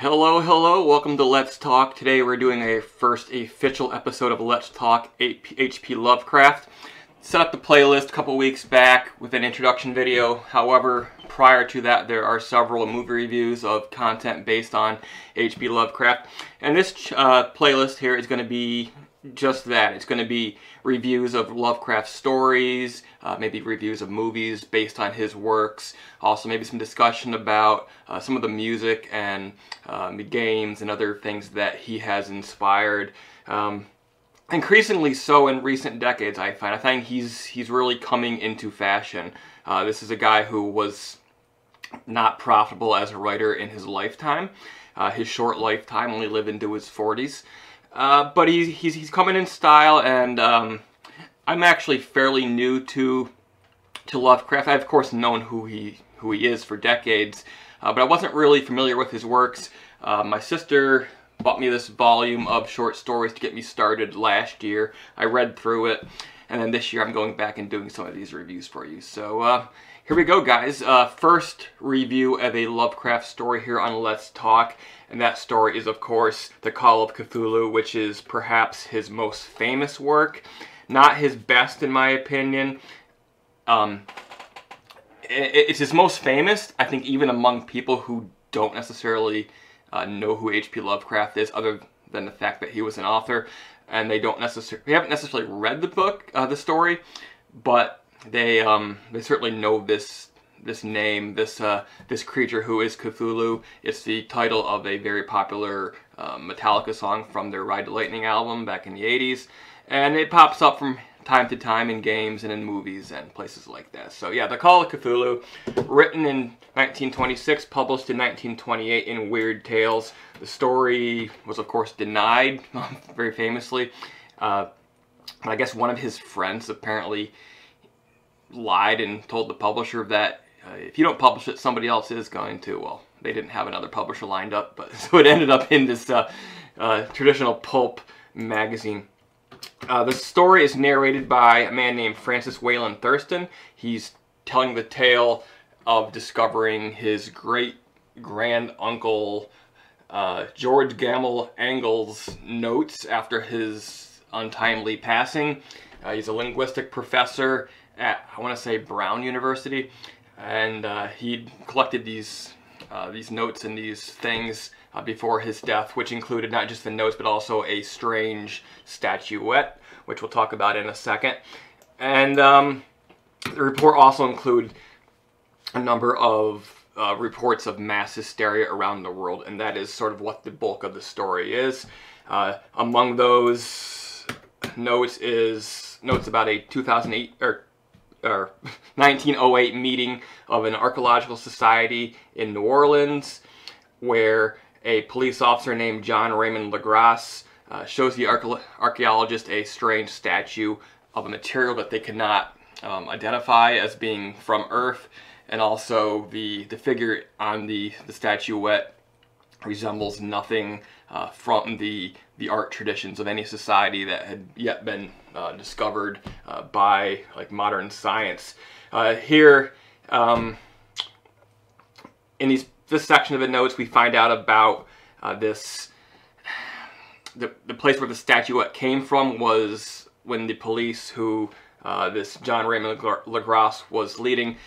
Hello, welcome to Let's Talk. Today we're doing a first official episode of Let's Talk H.P. Lovecraft. Set up the playlist a couple weeks back with an introduction video. However, prior to that there are several movie reviews of content based on H.P. Lovecraft. And this playlist here is going to be just that. It's going to be reviews of Lovecraft stories, maybe reviews of movies based on his works, also maybe some discussion about some of the music and the games and other things that he has inspired. Increasingly so in recent decades, I find. I think he's really coming into fashion. This is a guy who was not profitable as a writer in his lifetime. His short lifetime, only lived into his 40s. But he's coming in style, and I'm actually fairly new to Lovecraft. I've of course known who he is for decades, but I wasn't really familiar with his works. My sister bought me this volume of short stories to get me started last year. I read through it, and then this year I'm going back and doing some of these reviews for you. So here we go, guys. First review of a Lovecraft story here on Let's Talk, and that story is, of course, the Call of Cthulhu, which is perhaps his most famous work. Not his best, in my opinion. It's his most famous, I think, even among people who don't necessarily know who H.P. Lovecraft is, other than the fact that he was an author, and they haven't necessarily read the book, the story, but they certainly know this name, this creature who is Cthulhu. It's the title of a very popular Metallica song from their Ride the Lightning album back in the 80s, and it pops up from time to time in games and in movies and places like that. So yeah, the Call of Cthulhu, written in 1926, published in 1928 in Weird Tales. The story was, of course, denied, very famously. I guess one of his friends apparently lied and told the publisher that if you don't publish it, somebody else is going to. Well, they didn't have another publisher lined up, but so it ended up in this traditional pulp magazine. The story is narrated by a man named Francis Wayland Thurston. He's telling the tale of discovering his great-grand-uncle George Gamble Angle's notes after his untimely passing. He's a linguistic professor at, I want to say, Brown University, and he collected these notes and these things before his death, which included not just the notes but also a strange statuette, which we'll talk about in a second. And the report also included a number of reports of mass hysteria around the world, and that is sort of what the bulk of the story is. Among those notes is notes about a 2008 or 1908 meeting of an archaeological society in New Orleans, where a police officer named John Raymond LaGrasse shows the archaeologist a strange statue of a material that they cannot identify as being from Earth, and also the figure on the statuette resembles nothing from the art traditions of any society that had yet been discovered by like modern science. Here in this section of the notes, we find out about the place where the statuette came from was when the police who this John Raymond LaGrasse was leading,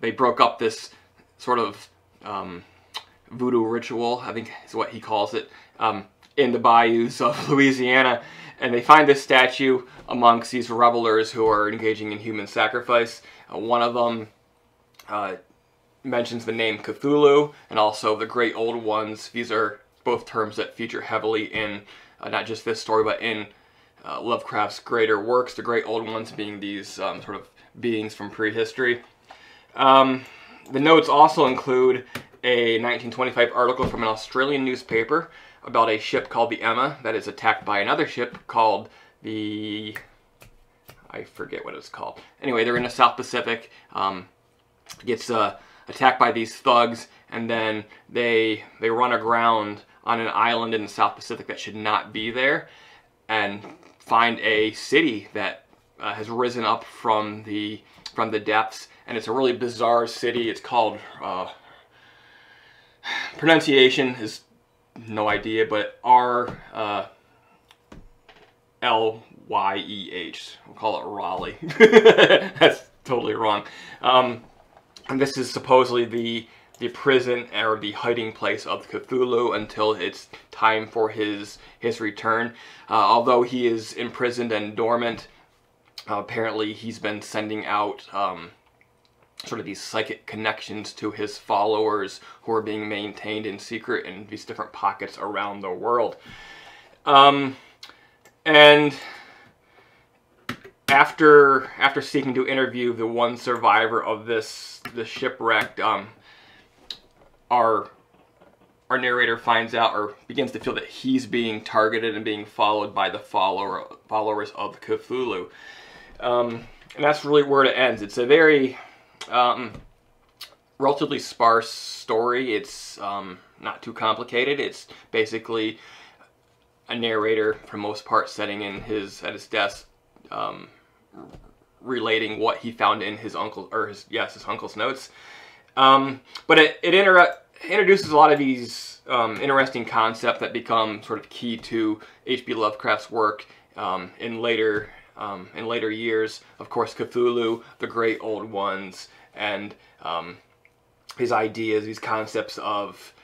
they broke up this sort of voodoo ritual, I think is what he calls it, in the bayous of Louisiana, and they find this statue amongst these revelers who are engaging in human sacrifice. One of them mentions the name Cthulhu, and also the Great Old Ones. These are both terms that feature heavily in not just this story, but in Lovecraft's greater works, the Great Old Ones being these sort of beings from prehistory. The notes also include a 1925 article from an Australian newspaper about a ship called the Emma that is attacked by another ship called the... I forget what it's called. Anyway, they're in the South Pacific. Gets attacked by these thugs, and then they run aground on an island in the South Pacific that should not be there, and find a city that has risen up from the depths, and it's a really bizarre city. It's called pronunciation is no idea, but Rlyeh. We'll call it Raleigh. That's totally wrong. And this is supposedly the prison or the hiding place of Cthulhu until it's time for his return. Although he is imprisoned and dormant, apparently he's been sending out sort of these psychic connections to his followers who are being maintained in secret in these different pockets around the world. And after seeking to interview the one survivor of the shipwreck, our narrator finds out or begins to feel that he's being targeted and being followed by the followers of Cthulhu. And that's really where it ends. It's a very relatively sparse story. It's not too complicated. It's basically a narrator, for the most part, sitting at his desk, relating what he found in his uncle's notes. But it introduces a lot of these interesting concepts that become sort of key to H.P. Lovecraft's work in later years. Of course, Cthulhu, the Great Old Ones, and his ideas, these concepts of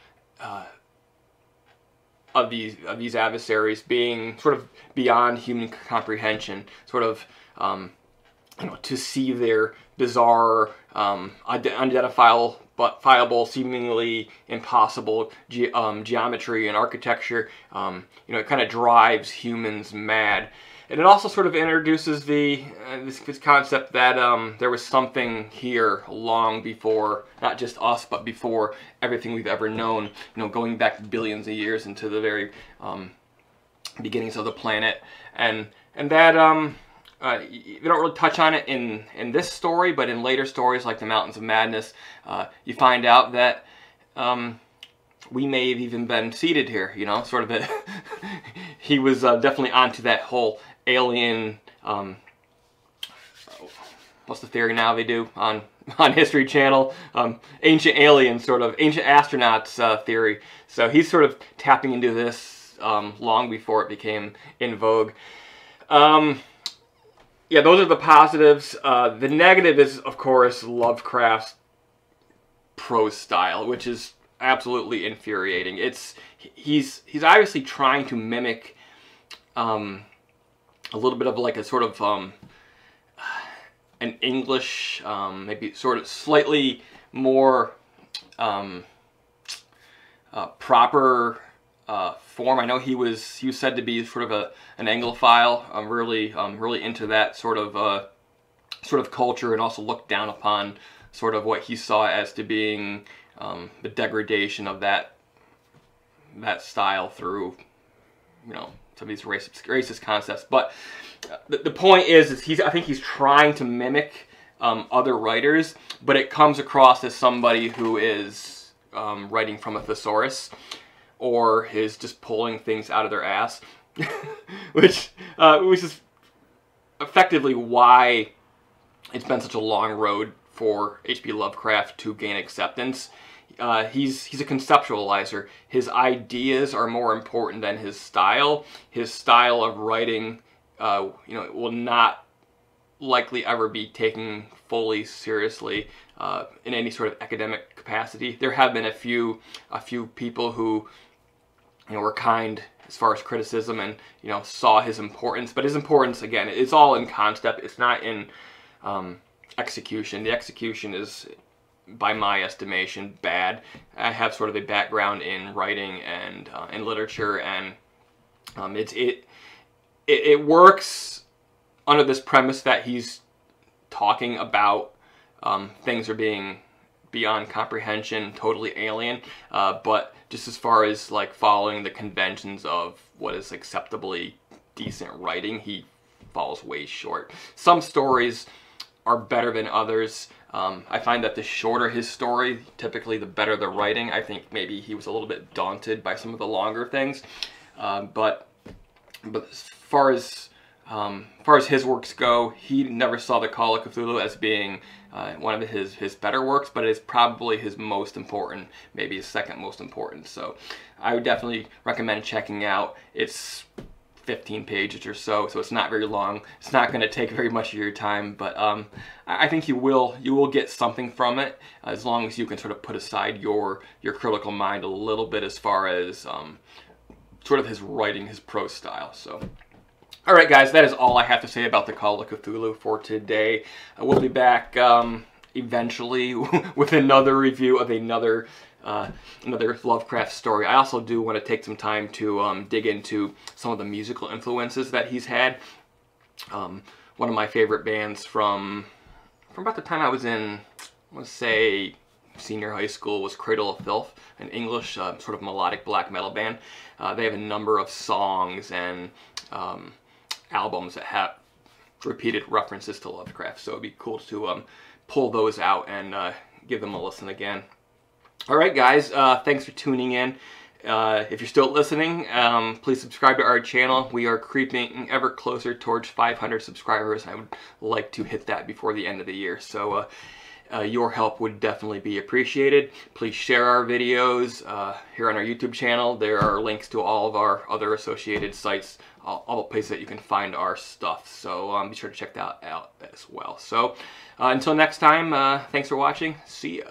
these adversaries being sort of beyond human comprehension, sort of to see their bizarre, unidentifiable, seemingly impossible geometry and architecture. It kind of drives humans mad. And it also sort of introduces this concept that there was something here long before, not just us, but before everything we've ever known, going back billions of years into the very beginnings of the planet. And that, they don't really touch on it in this story, but in later stories like The Mountains of Madness, you find out that we may have even been seated here, sort of a he was definitely onto that whole alien, what's the theory now they do on History Channel, ancient aliens, sort of ancient astronauts theory. So he's sort of tapping into this long before it became in vogue. Yeah, those are the positives. The negative is, of course, Lovecraft's prose style, which is absolutely infuriating. He's obviously trying to mimic a little bit of like a sort of an English, maybe sort of slightly more proper form. I know he was said to be sort of an Anglophile, really into that sort of culture, and also looked down upon sort of what he saw as to being the degradation of that style through some of these racist concepts. But the point is I think he's trying to mimic other writers, but it comes across as somebody who is writing from a thesaurus, or is just pulling things out of their ass, which is effectively why it's been such a long road for H.P. Lovecraft to gain acceptance. He's a conceptualizer. His ideas are more important than his style. His style of writing, will not likely ever be taken fully seriously in any sort of academic capacity. There have been a few people who were kind as far as criticism and saw his importance, but his importance, again, it's all in concept. It's not in execution. The execution is, by my estimation, bad. I have sort of a background in writing and in literature, and it works under this premise that he's talking about things are being beyond comprehension, totally alien, but just as far as like following the conventions of what is acceptably decent writing, he falls way short. Some stories are better than others. I find that the shorter his story, typically the better the writing. I think maybe he was a little bit daunted by some of the longer things. But as far as As far as his works go, he never saw the Call of Cthulhu as being one of his better works, but it is probably his most important, maybe his second most important. So I would definitely recommend checking out. It's 15 pages or so, so it's not very long. It's not going to take very much of your time, but I think you will get something from it, as long as you can sort of put aside your critical mind a little bit as far as sort of his writing, his prose style. So, all right, guys, that is all I have to say about the Call of Cthulhu for today. We'll be back eventually with another review of another Lovecraft story. I also do want to take some time to dig into some of the musical influences that he's had. One of my favorite bands from about the time I was in, let's say, senior high school was Cradle of Filth, an English sort of melodic black metal band. They have a number of songs and albums that have repeated references to Lovecraft, so it'd be cool to pull those out and give them a listen again. Alright guys, thanks for tuning in. If you're still listening, please subscribe to our channel. We are creeping ever closer towards 500 subscribers. I would like to hit that before the end of the year, so your help would definitely be appreciated. Please share our videos here on our YouTube channel. There are links to all of our other associated sites, all the places that you can find our stuff, so be sure to check that out as well. So until next time, thanks for watching. See ya.